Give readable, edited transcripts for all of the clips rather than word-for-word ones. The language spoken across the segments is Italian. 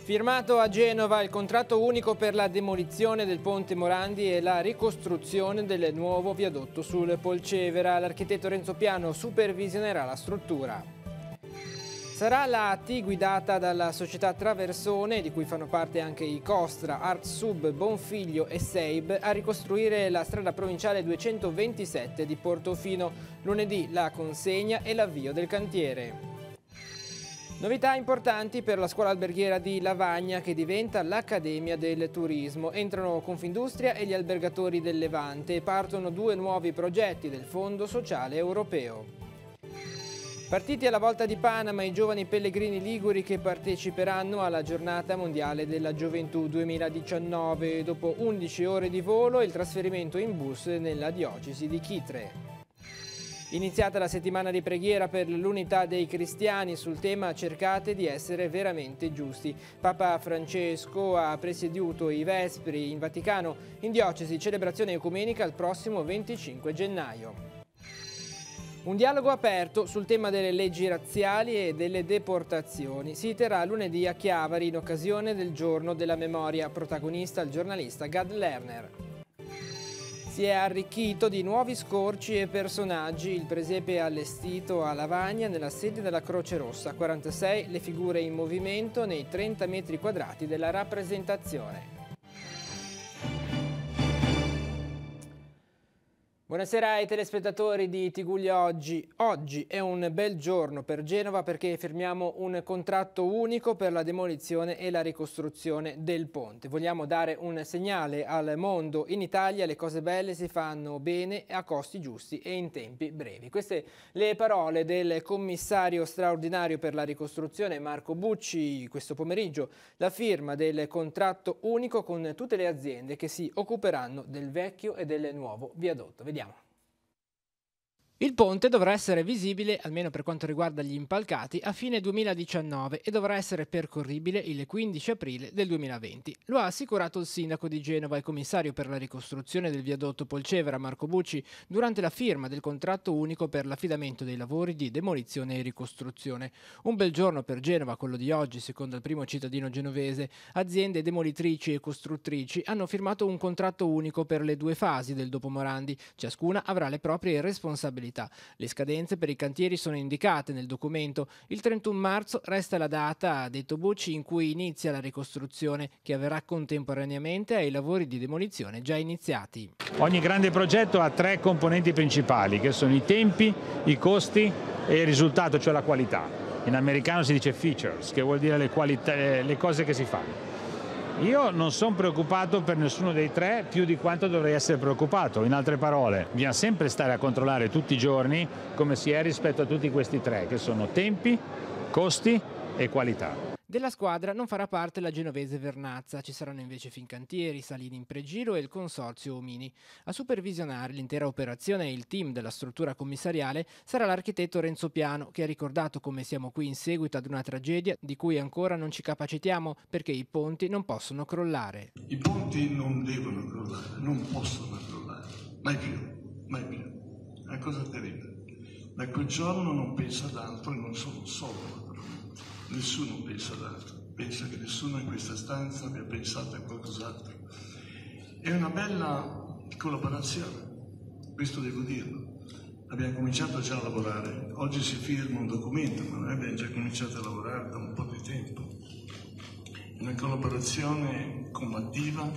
Firmato a Genova il contratto unico per la demolizione del ponte Morandi e la ricostruzione del nuovo viadotto sul Polcevera. L'architetto Renzo Piano supervisionerà la struttura. Sarà la AT guidata dalla società Traversone, di cui fanno parte anche i Costra, Artsub, Bonfiglio e Seib, a ricostruire la strada provinciale 227 di Portofino. Lunedì la consegna e l'avvio del cantiere. Novità importanti per la scuola alberghiera di Lavagna, che diventa l'Accademia del Turismo. Entrano Confindustria e gli albergatori del Levante e partono 2 nuovi progetti del Fondo Sociale Europeo. Partiti alla Volta di Panama i giovani pellegrini liguri che parteciperanno alla Giornata Mondiale della Gioventù 2019. Dopo 11 ore di volo, il trasferimento in bus nella diocesi di Chitre. Iniziata la settimana di preghiera per l'unità dei cristiani sul tema "Cercate di essere veramente giusti". Papa Francesco ha presieduto i Vespri in Vaticano. In diocesi celebrazione ecumenica il prossimo 25 gennaio. Un dialogo aperto sul tema delle leggi razziali e delle deportazioni si terrà lunedì a Chiavari in occasione del Giorno della Memoria. Protagonista il giornalista Gad Lerner. Si è arricchito di nuovi scorci e personaggi. Il presepe è allestito a Lavagna nella sede della Croce Rossa. 46 le figure in movimento nei 30 metri quadrati della rappresentazione. Buonasera ai telespettatori di Tiguglio Oggi. Oggi è un bel giorno per Genova perché firmiamo un contratto unico per la demolizione e la ricostruzione del ponte. Vogliamo dare un segnale al mondo: in Italia le cose belle si fanno bene, a costi giusti e in tempi brevi. Queste le parole del commissario straordinario per la ricostruzione Marco Bucci questo pomeriggio. La firma del contratto unico con tutte le aziende che si occuperanno del vecchio e del nuovo viadotto. Vediamo. Il ponte dovrà essere visibile, almeno per quanto riguarda gli impalcati, a fine 2019 e dovrà essere percorribile il 15 aprile del 2020. Lo ha assicurato il sindaco di Genova e commissario per la ricostruzione del viadotto Polcevera Marco Bucci durante la firma del contratto unico per l'affidamento dei lavori di demolizione e ricostruzione. Un bel giorno per Genova, quello di oggi, secondo il primo cittadino genovese. Aziende demolitrici e costruttrici hanno firmato un contratto unico per le 2 fasi del dopo Morandi. Ciascuna avrà le proprie responsabilità. Le scadenze per i cantieri sono indicate nel documento. Il 31 marzo resta la data, ha detto Bucci, in cui inizia la ricostruzione, che avverrà contemporaneamente ai lavori di demolizione già iniziati. Ogni grande progetto ha 3 componenti principali, che sono i tempi, i costi e il risultato, cioè la qualità. In americano si dice features, che vuol dire le cose che si fanno. Io non sono preoccupato per nessuno dei 3 più di quanto dovrei essere preoccupato. In altre parole, bisogna sempre stare a controllare tutti i giorni come si è rispetto a tutti questi 3, che sono tempi, costi e qualità. Della squadra non farà parte la genovese Vernazza, ci saranno invece Fincantieri, Salini in Pregiro e il consorzio Omini. A supervisionare l'intera operazione e il team della struttura commissariale sarà l'architetto Renzo Piano, che ha ricordato come siamo qui in seguito ad una tragedia di cui ancora non ci capacitiamo, perché i ponti non possono crollare. I ponti non devono crollare, non possono crollare, mai più, mai più. È una cosa terribile. Da quel giorno non pensa ad altro e non sono solo. Nessuno pensa ad altro, pensa che nessuno in questa stanza abbia pensato a qualcos'altro. È una bella collaborazione, questo devo dirlo. Abbiamo cominciato già a lavorare, oggi si firma un documento, ma noi abbiamo già cominciato a lavorare da un po' di tempo. È una collaborazione combattiva,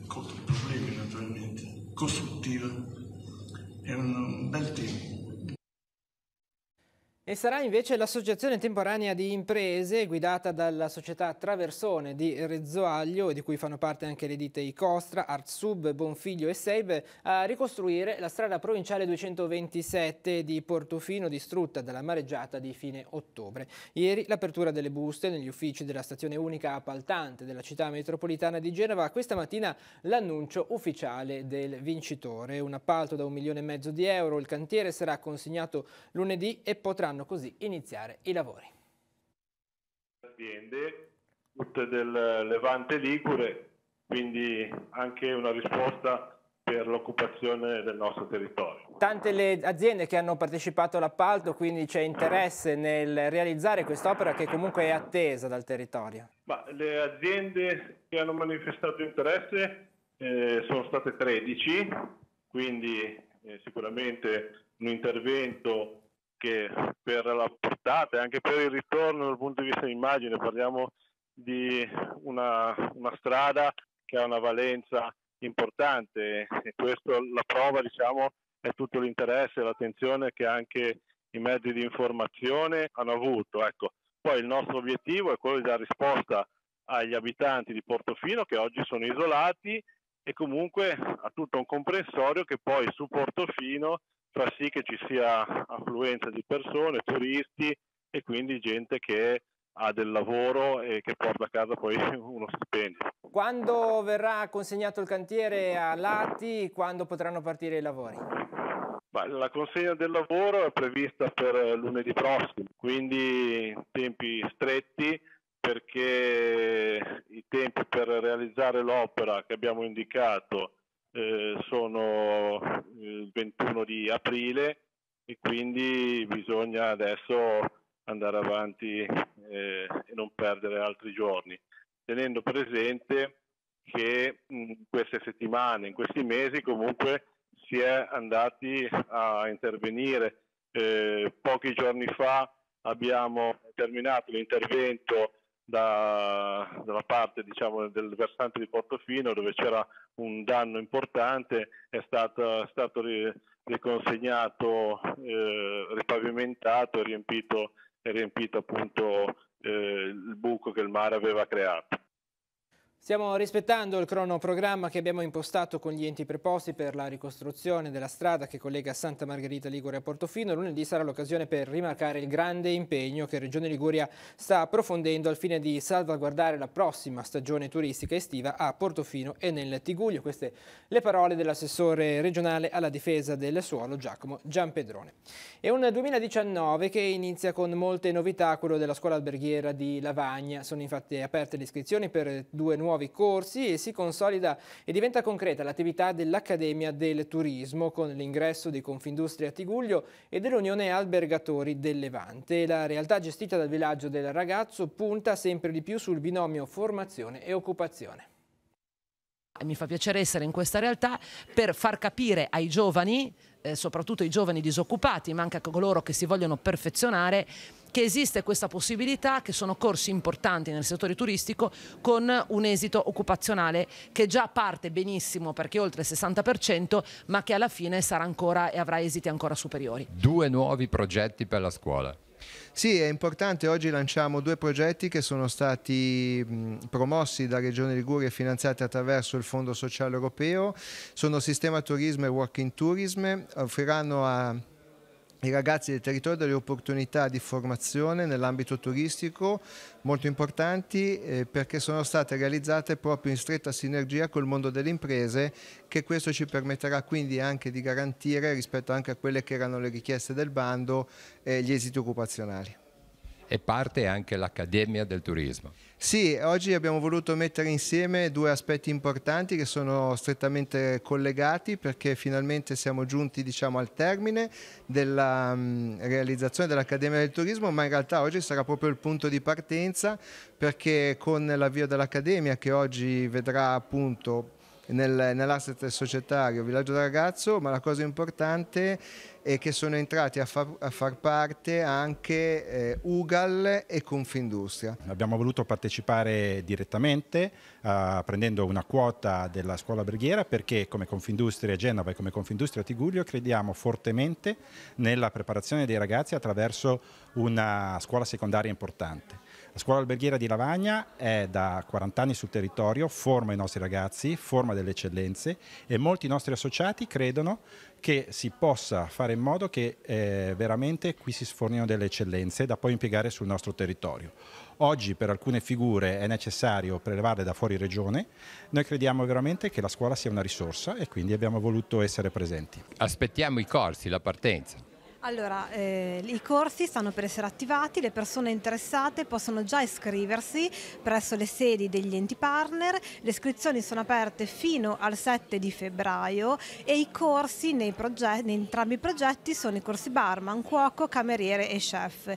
contro i problemi naturalmente, costruttiva, è un bel tema. E sarà invece l'associazione temporanea di imprese guidata dalla società Traversone di Rezzoaglio, di cui fanno parte anche le ditte Icostra, Artsub, Bonfiglio e Seib, a ricostruire la strada provinciale 227 di Portofino, distrutta dalla mareggiata di fine ottobre. Ieri l'apertura delle buste negli uffici della stazione unica appaltante della città metropolitana di Genova. Questa mattina l'annuncio ufficiale del vincitore, un appalto da 1,5 milioni di euro. Il cantiere sarà consegnato lunedì e potranno così iniziare i lavori. Aziende, tutte del Levante Ligure, quindi anche una risposta per l'occupazione del nostro territorio. Tante le aziende che hanno partecipato all'appalto, quindi c'è interesse nel realizzare quest'opera che comunque è attesa dal territorio. Ma le aziende che hanno manifestato interesse sono state 13, quindi sicuramente un intervento che per la portata e anche per il ritorno dal punto di vista di immagine, parliamo di una strada che ha una valenza importante, e questo la prova, diciamo, è tutto l'interesse e l'attenzione che anche i mezzi di informazione hanno avuto. Ecco. Poi il nostro obiettivo è quello di dare risposta agli abitanti di Portofino che oggi sono isolati e comunque a tutto un comprensorio che poi su Portofino fa sì che ci sia affluenza di persone, turisti e quindi gente che ha del lavoro e che porta a casa poi uno stipendio. Quando verrà consegnato il cantiere a Lati, quando potranno partire i lavori? La consegna del lavoro è prevista per lunedì prossimo, quindi tempi stretti, perché i tempi per realizzare l'opera che abbiamo indicato sono il 21 di aprile e quindi bisogna adesso andare avanti e non perdere altri giorni, tenendo presente che in queste settimane, in questi mesi comunque si è andati a intervenire. Pochi giorni fa abbiamo terminato l'intervento dalla parte, diciamo, del versante di Portofino, dove c'era un danno importante, è stato riconsegnato, ripavimentato e riempito appunto il buco che il mare aveva creato. Stiamo rispettando il cronoprogramma che abbiamo impostato con gli enti preposti per la ricostruzione della strada che collega Santa Margherita Ligure a Portofino. Lunedì sarà l'occasione per rimarcare il grande impegno che Regione Liguria sta approfondendo al fine di salvaguardare la prossima stagione turistica estiva a Portofino e nel Tiguglio. Queste le parole dell'assessore regionale alla difesa del suolo Giacomo Giampedrone. È un 2019 che inizia con molte novità, quello della scuola alberghiera di Lavagna. Sono infatti aperte le iscrizioni per 2 nuovi corsi e si consolida e diventa concreta l'attività dell'Accademia del Turismo con l'ingresso di Confindustria Tiguglio e dell'Unione Albergatori del Levante. La realtà gestita dal villaggio del ragazzo punta sempre di più sul binomio formazione e occupazione. Mi fa piacere essere in questa realtà per far capire ai giovani, soprattutto ai giovani disoccupati, ma anche a coloro che si vogliono perfezionare, che esiste questa possibilità, che sono corsi importanti nel settore turistico con un esito occupazionale che già parte benissimo perché è oltre il 60%, ma che alla fine sarà ancora e avrà esiti ancora superiori. 2 nuovi progetti per la scuola. Sì, è importante, oggi lanciamo 2 progetti che sono stati promossi da Regione Liguria e finanziati attraverso il Fondo Sociale Europeo, sono Sistema Turismo e Working Tourism, offriranno ai ragazzi del territorio delle opportunità di formazione nell'ambito turistico molto importanti perché sono state realizzate proprio in stretta sinergia col mondo delle imprese, che questo ci permetterà quindi anche di garantire rispetto anche a quelle che erano le richieste del bando gli esiti occupazionali. E parte anche l'Accademia del Turismo. Sì, oggi abbiamo voluto mettere insieme 2 aspetti importanti che sono strettamente collegati perché finalmente siamo giunti, diciamo, al termine della realizzazione dell'Accademia del Turismo, ma in realtà oggi sarà proprio il punto di partenza perché con l'avvio dell'Accademia, che oggi vedrà appunto nell'asset societario Villaggio del Ragazzo, ma la cosa importante è che sono entrati a far parte anche UGAL e Confindustria. Abbiamo voluto partecipare direttamente prendendo una quota della scuola alberghiera perché come Confindustria Genova e come Confindustria Tiguglio crediamo fortemente nella preparazione dei ragazzi attraverso una scuola secondaria importante. La scuola alberghiera di Lavagna è da 40 anni sul territorio, forma i nostri ragazzi, forma delle eccellenze e molti nostri associati credono che si possa fare in modo che veramente qui si sfornino delle eccellenze da poi impiegare sul nostro territorio. Oggi per alcune figure è necessario prelevarle da fuori regione, noi crediamo veramente che la scuola sia una risorsa e quindi abbiamo voluto essere presenti. Aspettiamo i corsi, la partenza. Allora, i corsi stanno per essere attivati, le persone interessate possono già iscriversi presso le sedi degli enti partner, le iscrizioni sono aperte fino al 7 di febbraio e i corsi nei entrambi i progetti sono i corsi barman, cuoco, cameriere e chef.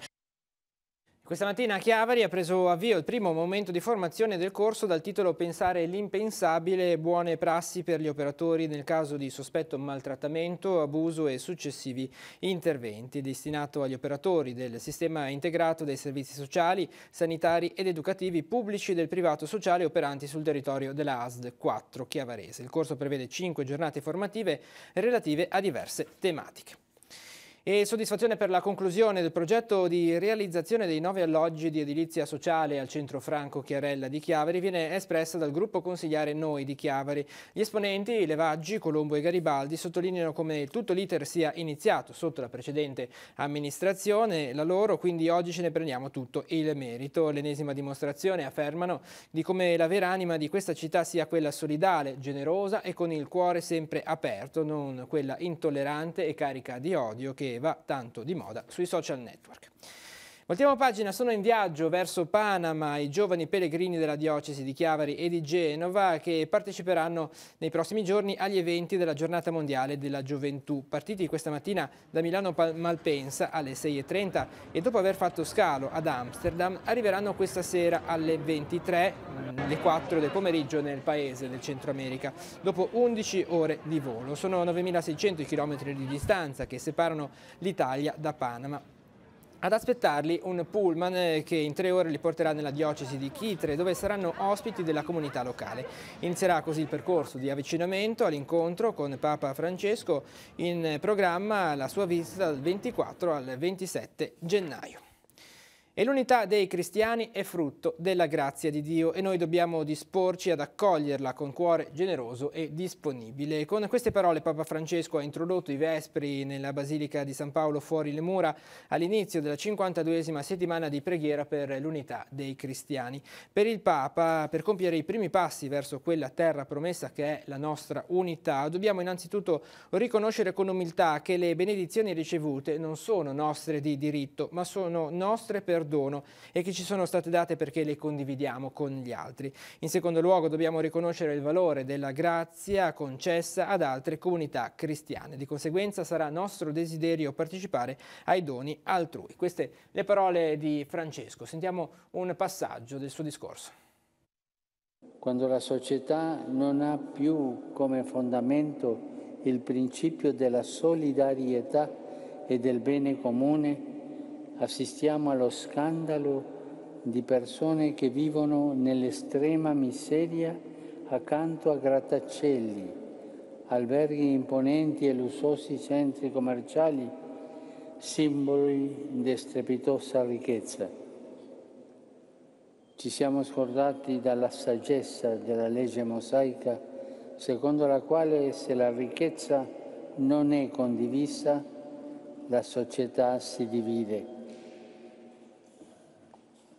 Questa mattina a Chiavari ha preso avvio il primo momento di formazione del corso dal titolo Pensare l'impensabile, buone prassi per gli operatori nel caso di sospetto maltrattamento, abuso e successivi interventi, destinato agli operatori del sistema integrato dei servizi sociali, sanitari ed educativi pubblici e del privato sociale operanti sul territorio della ASD 4 chiavarese. Il corso prevede 5 giornate formative relative a diverse tematiche. E soddisfazione per la conclusione del progetto di realizzazione dei 9 alloggi di edilizia sociale al centro Franco Chiarella di Chiavari viene espressa dal gruppo consigliare Noi di Chiavari. Gli esponenti Levaggi, Colombo e Garibaldi sottolineano come tutto l'iter sia iniziato sotto la precedente amministrazione, la loro, quindi oggi ce ne prendiamo tutto il merito. L'ennesima dimostrazione, affermano, di come la vera anima di questa città sia quella solidale, generosa e con il cuore sempre aperto, non quella intollerante e carica di odio che va tanto di moda sui social network. Voltiamo pagina, sono in viaggio verso Panama i giovani pellegrini della diocesi di Chiavari e di Genova che parteciperanno nei prossimi giorni agli eventi della Giornata Mondiale della Gioventù. Partiti questa mattina da Milano Malpensa alle 6:30 e dopo aver fatto scalo ad Amsterdam arriveranno questa sera alle 23, le 4 del pomeriggio nel paese del Centro America, dopo 11 ore di volo. Sono 9.600 i chilometri di distanza che separano l'Italia da Panama. Ad aspettarli un pullman che in 3 ore li porterà nella diocesi di Chitre, dove saranno ospiti della comunità locale. Inizierà così il percorso di avvicinamento all'incontro con Papa Francesco, in programma la sua visita dal 24 al 27 gennaio. E l'unità dei cristiani è frutto della grazia di Dio e noi dobbiamo disporci ad accoglierla con cuore generoso e disponibile. Con queste parole Papa Francesco ha introdotto i vespri nella Basilica di San Paolo fuori le mura all'inizio della 52esima settimana di preghiera per l'unità dei cristiani. Per il Papa, per compiere i primi passi verso quella terra promessa che è la nostra unità, dobbiamo innanzitutto riconoscere con umiltà che le benedizioni ricevute non sono nostre di diritto, ma sono nostre per dono e che ci sono state date perché le condividiamo con gli altri. In secondo luogo dobbiamo riconoscere il valore della grazia concessa ad altre comunità cristiane. Di conseguenza sarà nostro desiderio partecipare ai doni altrui. Queste le parole di Francesco. Sentiamo un passaggio del suo discorso. Quando la società non ha più come fondamento il principio della solidarietà e del bene comune, assistiamo allo scandalo di persone che vivono nell'estrema miseria accanto a grattacieli, alberghi imponenti e lussuosi centri commerciali, simboli di strepitosa ricchezza. Ci siamo scordati dalla saggezza della legge mosaica, secondo la quale se la ricchezza non è condivisa, la società si divide.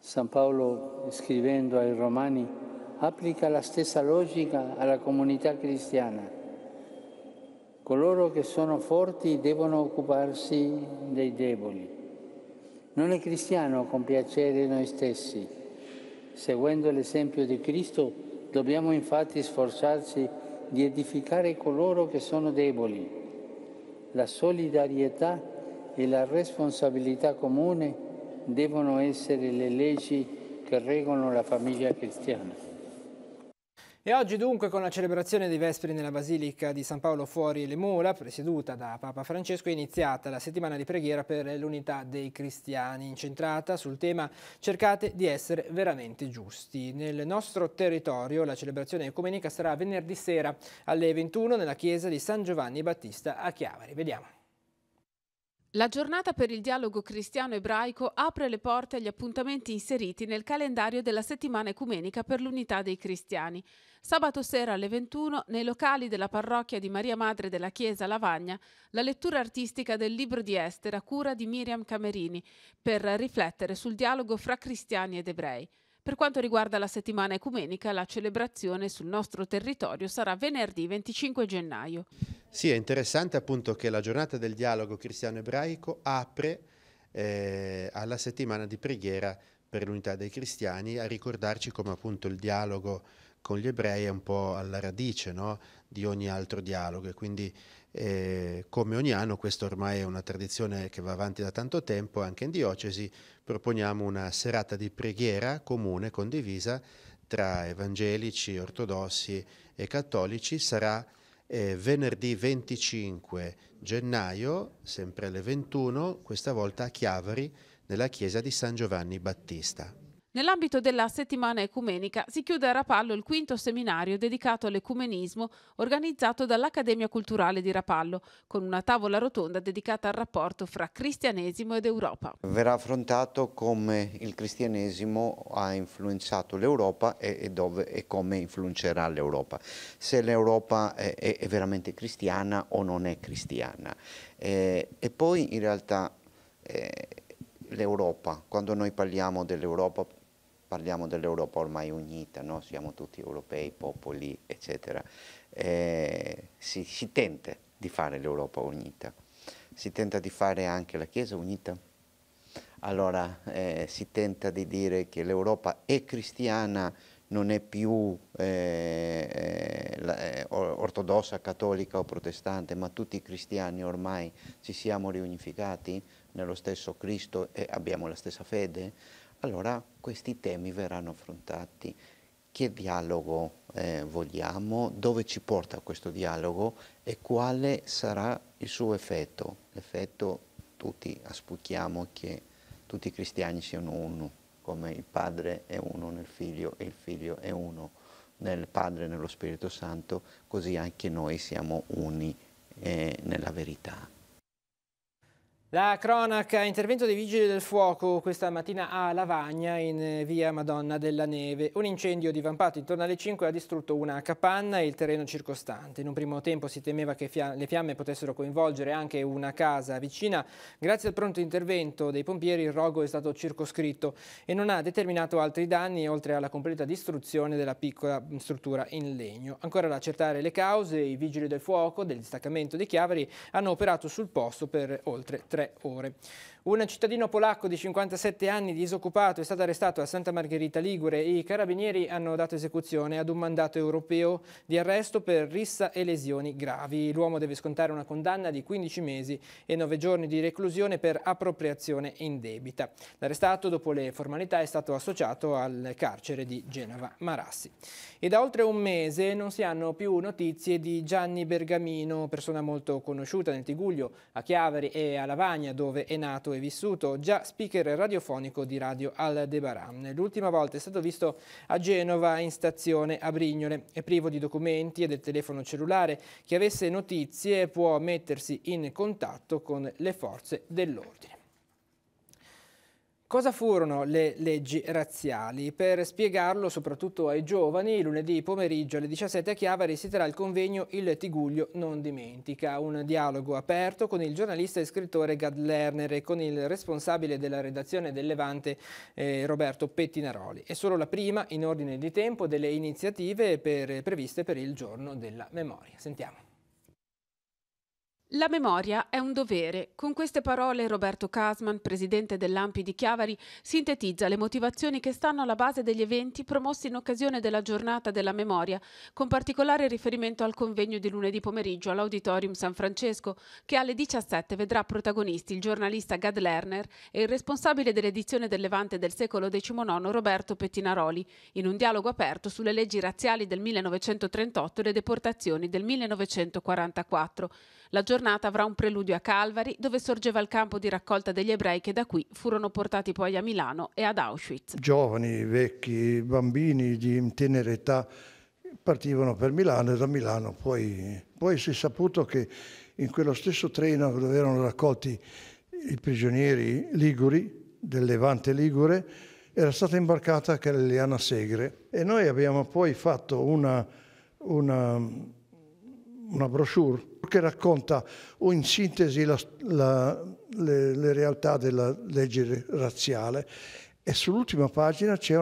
San Paolo, scrivendo ai Romani, applica la stessa logica alla comunità cristiana. Coloro che sono forti devono occuparsi dei deboli. Non è cristiano compiacere noi stessi. Seguendo l'esempio di Cristo, dobbiamo infatti sforzarci di edificare coloro che sono deboli. La solidarietà e la responsabilità comune devono essere le leggi che regolano la famiglia cristiana. E oggi dunque con la celebrazione dei Vespri nella Basilica di San Paolo fuori le mura, presieduta da Papa Francesco, è iniziata la settimana di preghiera per l'unità dei cristiani, incentrata sul tema "Cercate di essere veramente giusti". Nel nostro territorio la celebrazione ecumenica sarà venerdì sera alle 21 nella chiesa di San Giovanni Battista a Chiavari. Vediamo. La giornata per il dialogo cristiano-ebraico apre le porte agli appuntamenti inseriti nel calendario della settimana ecumenica per l'unità dei cristiani. Sabato sera alle 21, nei locali della parrocchia di Maria Madre della Chiesa Lavagna, la lettura artistica del libro di Esther a cura di Miriam Camerini per riflettere sul dialogo fra cristiani ed ebrei. Per quanto riguarda la settimana ecumenica, la celebrazione sul nostro territorio sarà venerdì 25 gennaio. Sì, è interessante appunto che la giornata del dialogo cristiano-ebraico apre alla settimana di preghiera per l'unità dei cristiani, a ricordarci come appunto il dialogo con gli ebrei è un po' alla radice, no, di ogni altro dialogo, e quindi come ogni anno, questa ormai è una tradizione che va avanti da tanto tempo, anche in diocesi proponiamo una serata di preghiera comune, condivisa tra evangelici, ortodossi e cattolici. Sarà venerdì 25 gennaio, sempre alle 21, questa volta a Chiavari, nella chiesa di San Giovanni Battista. Nell'ambito della settimana ecumenica si chiude a Rapallo il quinto seminario dedicato all'ecumenismo organizzato dall'Accademia Culturale di Rapallo, con una tavola rotonda dedicata al rapporto fra cristianesimo ed Europa. Verrà affrontato come il cristianesimo ha influenzato l'Europa e dove e come influencerà l'Europa. Se l'Europa è veramente cristiana o non è cristiana. E poi in realtà l'Europa, quando noi parliamo dell'Europa ormai unita, no? Siamo tutti europei, popoli, eccetera. Si tenta di fare l'Europa unita, si tenta di fare anche la Chiesa unita. Allora si tenta di dire che l'Europa è cristiana, non è più ortodossa, cattolica o protestante, ma tutti cristiani ormai ci siamo riunificati nello stesso Cristo e abbiamo la stessa fede. Allora questi temi verranno affrontati. Che dialogo vogliamo, dove ci porta questo dialogo e quale sarà il suo effetto. L'effetto, tutti auspichiamo che tutti i cristiani siano uno, come il Padre è uno nel Figlio e il Figlio è uno nel Padre e nello Spirito Santo, così anche noi siamo uni nella verità. La cronaca, intervento dei Vigili del Fuoco questa mattina a Lavagna in via Madonna della Neve. Un incendio divampato intorno alle 5 ha distrutto una capanna e il terreno circostante. In un primo tempo si temeva che le fiamme potessero coinvolgere anche una casa vicina. Grazie al pronto intervento dei pompieri il rogo è stato circoscritto e non ha determinato altri danni oltre alla completa distruzione della piccola struttura in legno. Ancora da accertare le cause, i Vigili del Fuoco del distaccamento di Chiavari hanno operato sul posto per oltre 3 ore. Un cittadino polacco di 57 anni disoccupato è stato arrestato a Santa Margherita Ligure e i carabinieri hanno dato esecuzione ad un mandato europeo di arresto per rissa e lesioni gravi. L'uomo deve scontare una condanna di 15 mesi e 9 giorni di reclusione per appropriazione indebita. L'arrestato, dopo le formalità, è stato associato al carcere di Genova Marassi. E da oltre un mese non si hanno più notizie di Gianni Bergamino, persona molto conosciuta nel Tigullio, a Chiavari e a Lavagna, dove è nato e vissuto, già speaker radiofonico di Radio Aldebaran. L'ultima volta è stato visto a Genova in stazione a Brignole. È privo di documenti e del telefono cellulare. Chi avesse notizie può mettersi in contatto con le forze dell'ordine. Cosa furono le leggi razziali? Per spiegarlo soprattutto ai giovani, lunedì pomeriggio alle 17 a Chiavari si terrà il convegno Il Tigullio non dimentica, un dialogo aperto con il giornalista e scrittore Gad Lerner e con il responsabile della redazione del Levante Roberto Pettinaroli. È solo la prima in ordine di tempo delle iniziative previste per il giorno della memoria. Sentiamo. La memoria è un dovere. Con queste parole Roberto Casman, presidente dell'Ampi di Chiavari, sintetizza le motivazioni che stanno alla base degli eventi promossi in occasione della giornata della memoria, con particolare riferimento al convegno di lunedì pomeriggio all'Auditorium San Francesco, che alle 17 vedrà protagonisti il giornalista Gad Lerner e il responsabile dell'edizione del Levante del secolo XIX Roberto Pettinaroli, in un dialogo aperto sulle leggi razziali del 1938 e le deportazioni del 1944. La giornata avrà un preludio a Calvari, dove sorgeva il campo di raccolta degli ebrei che da qui furono portati poi a Milano e ad Auschwitz. Giovani, vecchi, bambini di tenera età partivano per Milano e da Milano poi si è saputo che in quello stesso treno dove erano raccolti i prigionieri liguri, del Levante Ligure, era stata imbarcata anche Liliana Segre e noi abbiamo poi fatto una brochure che racconta in sintesi le realtà della legge razziale e sull'ultima pagina c'è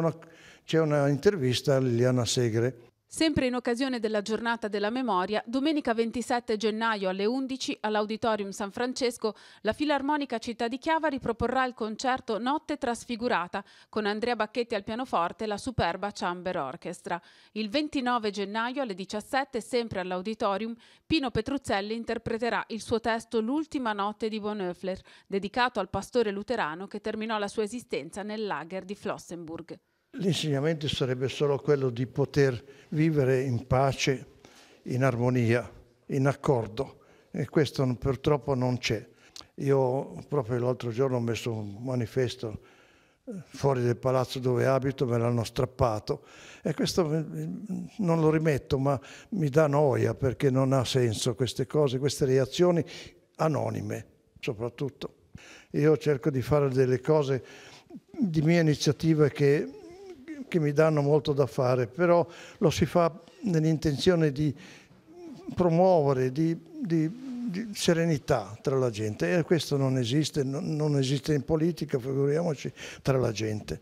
C'è una intervista a Liliana Segre. Sempre in occasione della giornata della memoria, domenica 27 gennaio alle 11 all'Auditorium San Francesco, la Filarmonica Città di Chiavari proporrà il concerto Notte Trasfigurata con Andrea Bacchetti al pianoforte e la superba Chamber Orchestra. Il 29 gennaio alle 17, sempre all'Auditorium, Pino Petruzzelli interpreterà il suo testo L'ultima notte di Bonhoeffer, dedicato al pastore luterano che terminò la sua esistenza nel lager di Flossenburg. L'insegnamento sarebbe solo quello di poter vivere in pace, in armonia, in accordo, e questo purtroppo non c'è. Io proprio l'altro giorno ho messo un manifesto fuori del palazzo dove abito, me l'hanno strappato e questo non lo rimetto, ma mi dà noia perché non ha senso queste cose, queste reazioni anonime soprattutto. Io cerco di fare delle cose di mia iniziativa che mi danno molto da fare, però lo si fa nell'intenzione di promuovere, di serenità tra la gente, e questo non esiste in politica, figuriamoci tra la gente.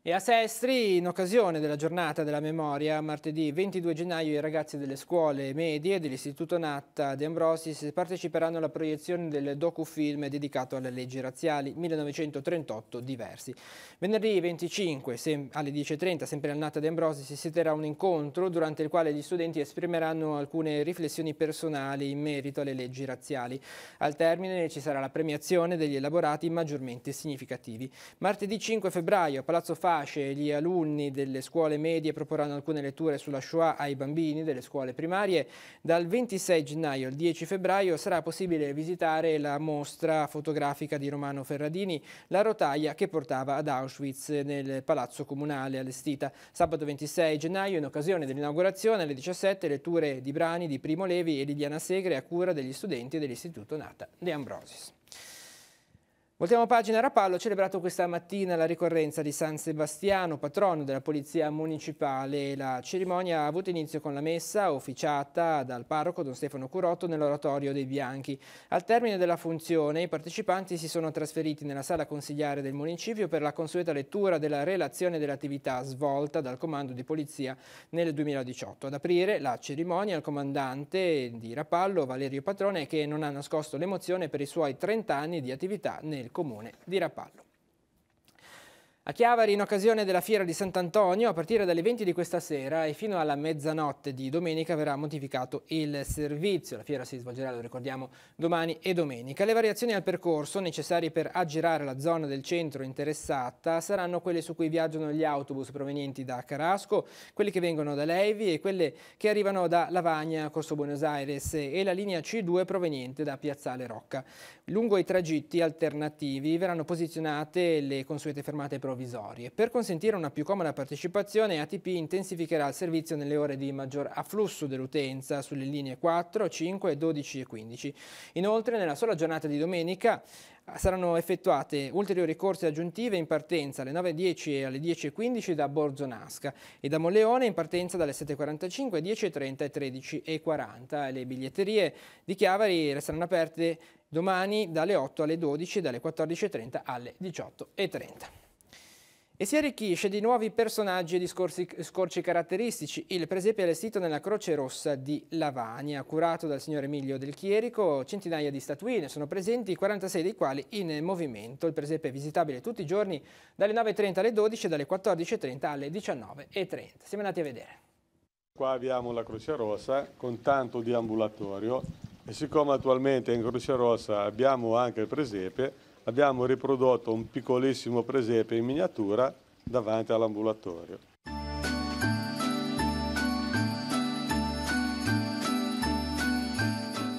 E a Sestri, in occasione della giornata della memoria, martedì 22 gennaio i ragazzi delle scuole medie dell'Istituto Natta De Ambrosis parteciperanno alla proiezione del docufilm dedicato alle leggi razziali 1938 diversi. Venerdì 25 alle 10:30, sempre al Natta De Ambrosis, si terrà un incontro durante il quale gli studenti esprimeranno alcune riflessioni personali in merito alle leggi razziali. Al termine ci sarà la premiazione degli elaborati maggiormente significativi. Martedì 5 febbraio a Palazzo Fasce gli alunni delle scuole medie proporranno alcune letture sulla Shoah ai bambini delle scuole primarie. Dal 26 gennaio al 10 febbraio sarà possibile visitare la mostra fotografica di Romano Ferradini, La rotaia che portava ad Auschwitz, nel Palazzo Comunale allestita. Sabato 26 gennaio, in occasione dell'inaugurazione, alle 17, letture di brani di Primo Levi e Liliana Segre a cura degli studenti dell'Istituto Natta De Ambrosis. Voltiamo pagina. Rapallo ha celebrato questa mattina la ricorrenza di San Sebastiano, patrono della Polizia Municipale. La cerimonia ha avuto inizio con la messa officiata dal parroco Don Stefano Curotto nell'oratorio dei Bianchi. Al termine della funzione i partecipanti si sono trasferiti nella sala consigliare del municipio per la consueta lettura della relazione dell'attività svolta dal comando di polizia nel 2018. Ad aprire la cerimonia il comandante di Rapallo, Valerio Patrone, che non ha nascosto l'emozione per i suoi 30 anni di attività nel comune di Rapallo. A Chiavari, in occasione della Fiera di Sant'Antonio, a partire dalle 20 di questa sera e fino alla mezzanotte di domenica verrà modificato il servizio. La fiera si svolgerà, lo ricordiamo, domani e domenica. Le variazioni al percorso necessarie per aggirare la zona del centro interessata saranno quelle su cui viaggiano gli autobus provenienti da Carasco, quelli che vengono da Levi e quelle che arrivano da Lavagna, Corso Buenos Aires, e la linea C2 proveniente da Piazzale Rocca. Lungo i tragitti alternativi verranno posizionate le consuete fermate provvisorie. Per consentire una più comoda partecipazione, ATP intensificherà il servizio nelle ore di maggior afflusso dell'utenza sulle linee 4, 5, 12 e 15. Inoltre, nella sola giornata di domenica saranno effettuate ulteriori corse aggiuntive in partenza alle 9:10 e alle 10:15 da Borzo Nasca e da Molleone in partenza dalle 7:45, 10:30 e 13:40. Le biglietterie di Chiavari resteranno aperte domani dalle 8 alle 12 e dalle 14:30 alle 18:30. E si arricchisce di nuovi personaggi e di scorci caratteristici. Il presepe è allestito nella Croce Rossa di Lavagna, curato dal signor Emilio Del Chierico. Centinaia di statuine sono presenti, 46 dei quali in movimento. Il presepe è visitabile tutti i giorni dalle 9:30 alle 12 e dalle 14:30 alle 19:30. Siamo andati a vedere. Qua abbiamo la Croce Rossa con tanto di ambulatorio e siccome attualmente in Croce Rossa abbiamo anche il presepe, abbiamo riprodotto un piccolissimo presepe in miniatura davanti all'ambulatorio.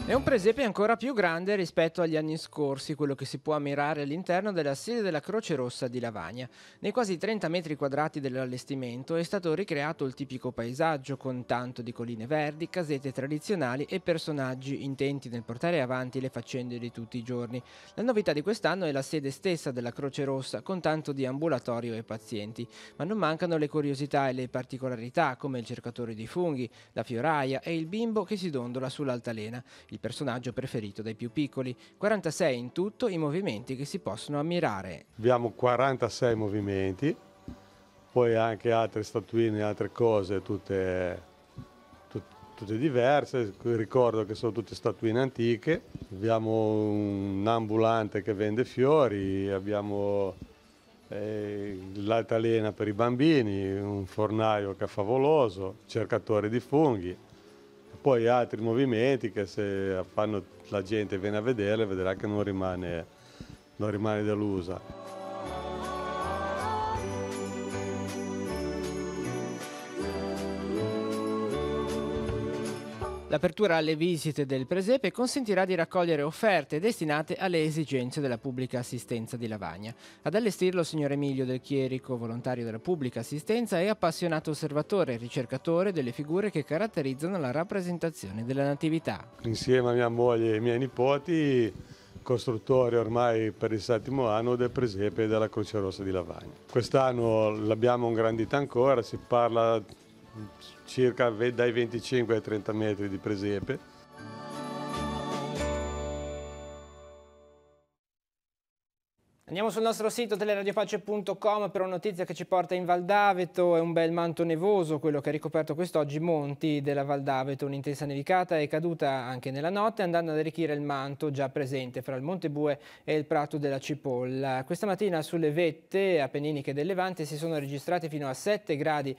È un presepe ancora più grande rispetto agli anni scorsi, quello che si può ammirare all'interno della sede della Croce Rossa di Lavagna. Nei quasi 30 metri quadrati dell'allestimento è stato ricreato il tipico paesaggio con tanto di colline verdi, casette tradizionali e personaggi intenti nel portare avanti le faccende di tutti i giorni. La novità di quest'anno è la sede stessa della Croce Rossa con tanto di ambulatorio e pazienti, ma non mancano le curiosità e le particolarità come il cercatore di funghi, la fioraia e il bimbo che si dondola sull'altalena. Il personaggio preferito dai più piccoli, 46 in tutto i movimenti che si possono ammirare. Abbiamo 46 movimenti poi anche altre statuine, altre cose, tutte diverse. Ricordo che sono tutte statuine antiche. Abbiamo un ambulante che vende fiori, abbiamo l'altalena per i bambini, un fornaio che è favoloso, cercatore di funghi. Poi altri movimenti che se la gente viene a vederle vedrà che non rimane delusa. L'apertura alle visite del presepe consentirà di raccogliere offerte destinate alle esigenze della pubblica assistenza di Lavagna. Ad allestirlo il signor Emilio Del Chierico, volontario della pubblica assistenza e appassionato osservatore e ricercatore delle figure che caratterizzano la rappresentazione della Natività. Insieme a mia moglie e ai miei nipoti, costruttori ormai per il 7° anno del presepe della Croce Rossa di Lavagna. Quest'anno l'abbiamo ingrandita ancora, si parla circa dai 25 ai 30 metri di presepe. Andiamo sul nostro sito teleradiopace.com per una notizia che ci porta in Val d'Aveto. È un bel manto nevoso quello che ha ricoperto quest'oggi i monti della Val d'Aveto. Un'intensa nevicata è caduta anche nella notte, andando ad arricchire il manto già presente fra il Monte Bue e il Prato della Cipolla. Questa mattina sulle vette appenniniche del Levante si sono registrati fino a 7,5 gradi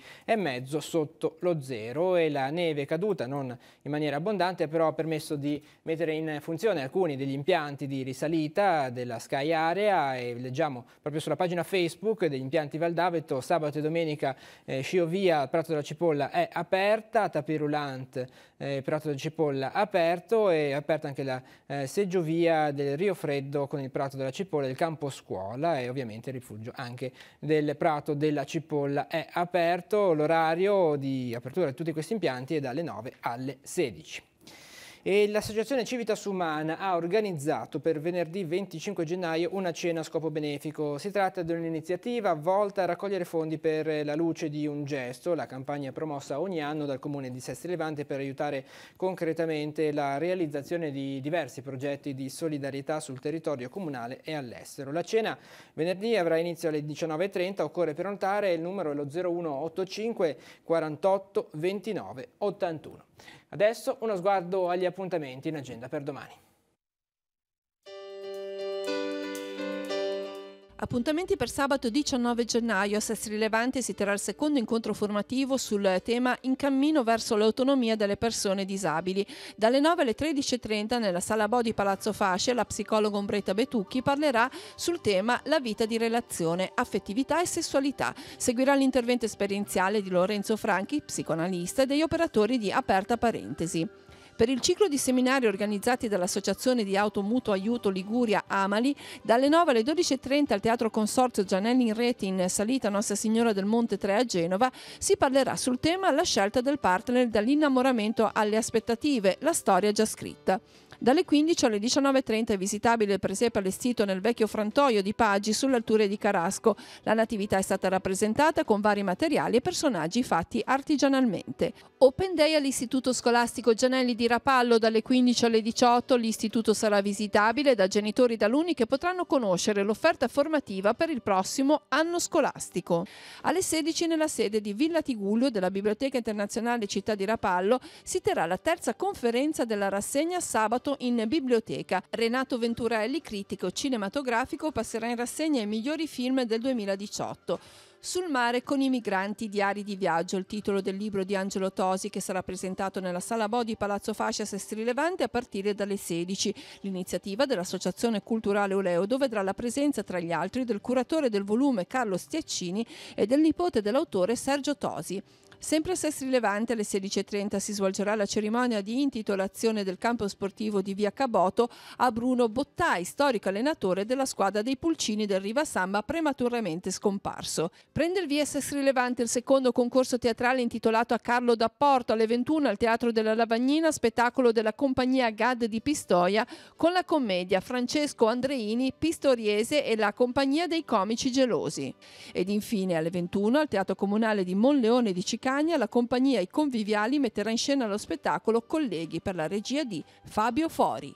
sotto lo zero, e la neve caduta, non in maniera abbondante, però ha permesso di mettere in funzione alcuni degli impianti di risalita della Sky Area. E leggiamo proprio sulla pagina Facebook degli impianti Val d'Aveto: sabato e domenica sciovia Prato della Cipolla è aperta, tapis-roulant Prato della Cipolla aperto, e aperta anche la seggiovia del Rio Freddo con il Prato della Cipolla e il campo scuola, e ovviamente il rifugio anche del Prato della Cipolla è aperto. L'orario di apertura di tutti questi impianti è dalle 9 alle 16. E l'Associazione Civitas Umana ha organizzato per venerdì 25 gennaio una cena a scopo benefico. Si tratta di un'iniziativa volta a raccogliere fondi per la luce di un gesto, la campagna promossa ogni anno dal Comune di Sestri Levante per aiutare concretamente la realizzazione di diversi progetti di solidarietà sul territorio comunale e all'estero. La cena venerdì avrà inizio alle 19:30, occorre prenotare, il numero è lo 0185 48 29 81. Adesso uno sguardo agli appuntamenti in agenda per domani. Appuntamenti per sabato 19 gennaio. A Sestri Levante si terrà il secondo incontro formativo sul tema In cammino verso l'autonomia delle persone disabili. Dalle 9 alle 13:30 nella sala Bodi Palazzo Fascia la psicologa Ombretta Betucchi parlerà sul tema La vita di relazione, affettività e sessualità. Seguirà l'intervento esperienziale di Lorenzo Franchi, psicoanalista, e degli operatori di Aperta Parentesi. Per il ciclo di seminari organizzati dall'Associazione di Automutuo Aiuto Liguria Amali, dalle 9 alle 12:30 al Teatro Consorzio Gianelli in Reti in salita Nostra Signora del Monte 3 a Genova, si parlerà sul tema La scelta del partner dall'innamoramento alle aspettative, la storia già scritta. Dalle 15 alle 19:30 è visitabile il presepe allestito nel vecchio frantoio di Paggi sulle alture di Carasco. La natività è stata rappresentata con vari materiali e personaggi fatti artigianalmente. Open Day all'Istituto Scolastico Gianelli di Rapallo dalle 15 alle 18. L'istituto sarà visitabile da genitori ed alunni che potranno conoscere l'offerta formativa per il prossimo anno scolastico. Alle 16 nella sede di Villa Tigullio della Biblioteca Internazionale Città di Rapallo si terrà la terza conferenza della rassegna Sabato in biblioteca. Renato Venturelli, critico cinematografico, passerà in rassegna i migliori film del 2018. Sul mare con i migranti, diari di viaggio, il titolo del libro di Angelo Tosi, che sarà presentato nella sala Bodi Palazzo Fascia Sestri Levante a partire dalle 16. L'iniziativa dell'Associazione Culturale Oleudo vedrà la presenza tra gli altri del curatore del volume Carlo Stiaccini e del nipote dell'autore Sergio Tosi. Sempre a Sestri Levante alle 16:30 si svolgerà la cerimonia di intitolazione del campo sportivo di Via Caboto a Bruno Bottai, storico allenatore della squadra dei Pulcini del Rivasamba prematuramente scomparso. Prende il via a Sestri Levante il secondo concorso teatrale intitolato a Carlo D'Apporto alle 21 al Teatro della Lavagnina, spettacolo della compagnia GAD di Pistoia con la commedia Francesco Andreini, Pistoriese e la compagnia dei comici gelosi. Ed infine alle 21 al Teatro Comunale di Monleone di Cicagna la compagnia I Conviviali metterà in scena lo spettacolo Colleghi per la regia di Fabio Fori.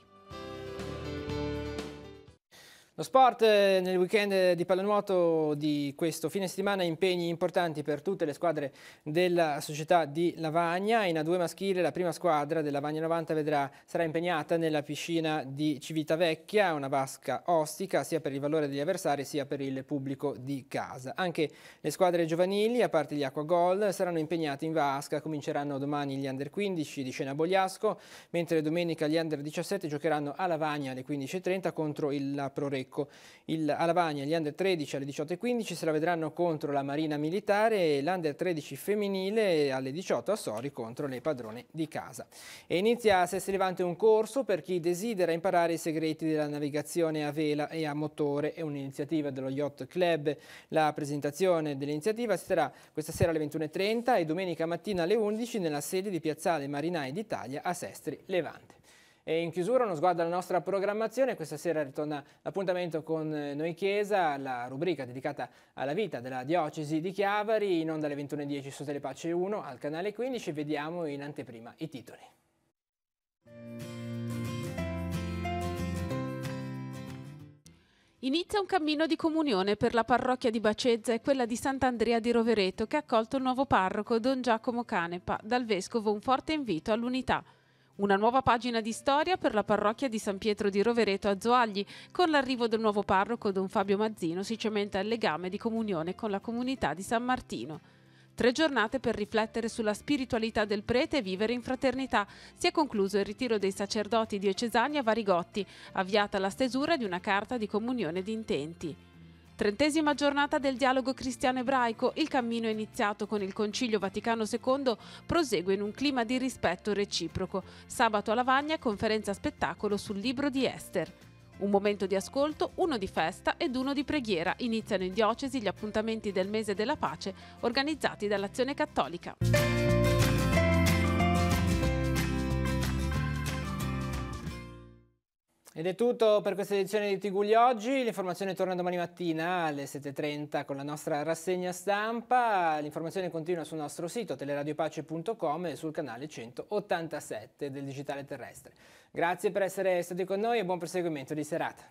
Lo sport nel weekend di pallanuoto di questo fine settimana, impegni importanti per tutte le squadre della società di Lavagna. In A2 maschile la prima squadra del Lavagna 90 sarà impegnata nella piscina di Civitavecchia, una vasca ostica sia per il valore degli avversari sia per il pubblico di casa. Anche le squadre giovanili, a parte gli Acquagol, saranno impegnate in vasca. Cominceranno domani gli Under 15 di Scena Bogliasco, mentre domenica gli Under 17 giocheranno a Lavagna alle 15:30 contro il Prorecco. A Lavagna gli Under 13 alle 18:15 se la vedranno contro la Marina Militare e l'Under 13 femminile alle 18 a Sori contro le padrone di casa. E inizia a Sestri Levante un corso per chi desidera imparare i segreti della navigazione a vela e a motore. È un'iniziativa dello Yacht Club. La presentazione dell'iniziativa si terrà questa sera alle 21:30 e domenica mattina alle 11 nella sede di Piazzale Marinai d'Italia a Sestri Levante. E in chiusura uno sguardo alla nostra programmazione. Questa sera ritorna l'appuntamento con Noi Chiesa, la rubrica dedicata alla vita della diocesi di Chiavari, in onda alle 21:10 su Telepace 1, al canale 15. Vediamo in anteprima i titoli. Inizia un cammino di comunione per la parrocchia di Bacezza e quella di Sant'Andrea di Rovereto, che ha accolto il nuovo parroco Don Giacomo Canepa. Dal Vescovo un forte invito all'unità. Una nuova pagina di storia per la parrocchia di San Pietro di Rovereto a Zoagli. Con l'arrivo del nuovo parroco Don Fabio Mazzino si cementa il legame di comunione con la comunità di San Martino. 3 giornate per riflettere sulla spiritualità del prete e vivere in fraternità. Si è concluso il ritiro dei sacerdoti diocesani a Varigotti, avviata la stesura di una carta di comunione di intenti. 30ª giornata del dialogo cristiano-ebraico. Il cammino iniziato con il Concilio Vaticano II prosegue in un clima di rispetto reciproco. Sabato a Lavagna, conferenza spettacolo sul libro di Ester. Un momento di ascolto, uno di festa ed uno di preghiera. Iniziano in diocesi gli appuntamenti del mese della pace organizzati dall'Azione Cattolica. Ed è tutto per questa edizione di Tigulli Oggi. L'informazione torna domani mattina alle 7:30 con la nostra rassegna stampa. L'informazione continua sul nostro sito teleradiopace.com e sul canale 187 del Digitale Terrestre. Grazie per essere stati con noi e buon proseguimento di serata.